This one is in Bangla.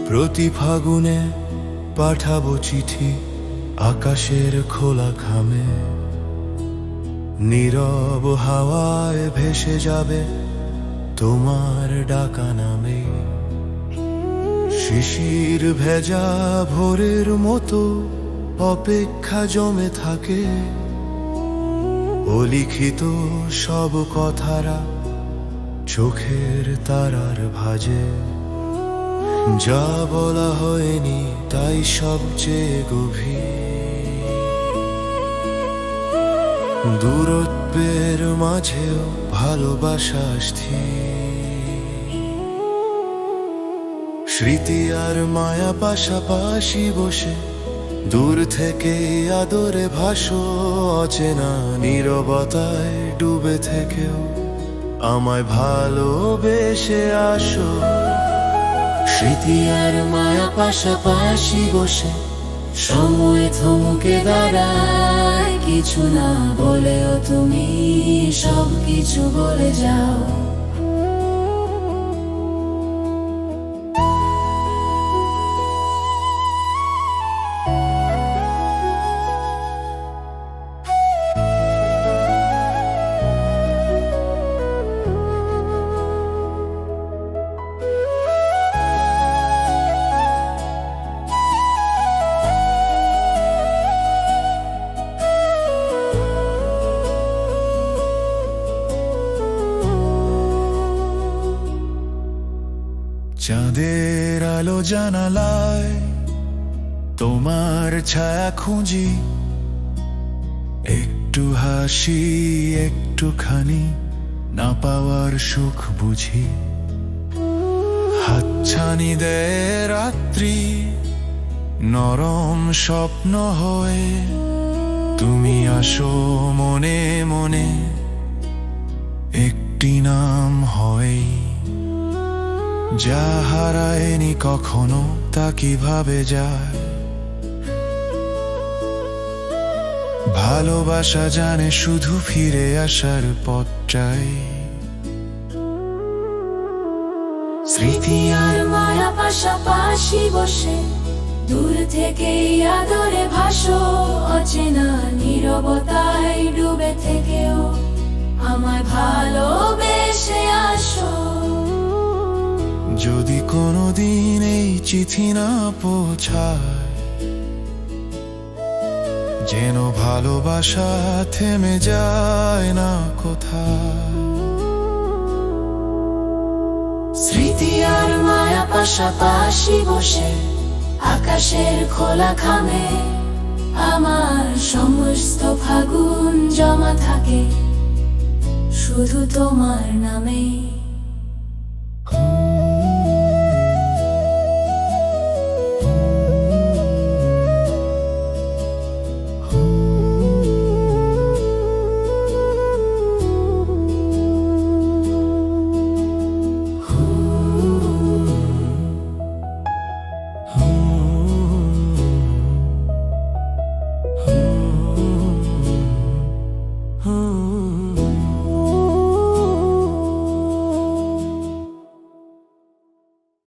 প্রতি ফাগুনে পাঠাবো চিঠি আকাশের খোলা খামে, নীরব হাওয়ায় ভেসে যাবে তোমার ডাকা নামে। শিশির ভেজা ভোরের মতো অপেক্ষা জমে থাকে, অলিখিত সব কথারা চোখের তারার ভাজে। যা বলা হয়নি তাই সবচেয়ে গভীর, দূরত্বের মাঝেও ভালোবাসা স্থির। স্মৃতি আর মায়া পাশাপাশি বসে দূর থেকে আদরে ভাসো, অচেনা নীরবতায় ডুবে থেকেও আমায় ভালোবেসে আসো। স্মৃতি আর মায়া পাশাপাশি বসে সময় থমকে দাঁড়ায়, কিছু না বলেও তুমি সব কিছু বলে যাও। চাঁদের আলো জানালায় তোমার ছায়া খুঁজি, একটু হাসি একটুখানি না পাওয়ার সুখ বুঝি। হাতছানি দেয় রাত্রি নরম স্বপ্ন হয়ে, তুমি আসো মনে মনে একটি নাম হয়। যা হারায়নি কখনো তা কিভাবে যায়, ভালোবাসা জানে শুধু ফিরে আসার পথটাই। স্মৃতি আর মায়া পাশাপাশি বসে দূর থেকে আদরে ভাসো, অচেনা নীরবতায় ডুবে থেকেও আমায় ভালোবেসে আসো। যদি কোনোদিন এই চিঠি না পৌঁছায়, যেন ভালোবাসা থেমে যায় না কোথায়। স্মৃতি আর মায়া পাশাপাশি বসে আকাশের খোলা খামে, আমার সমস্ত ফাগুন জমা থাকে শুধু তোমার নামে।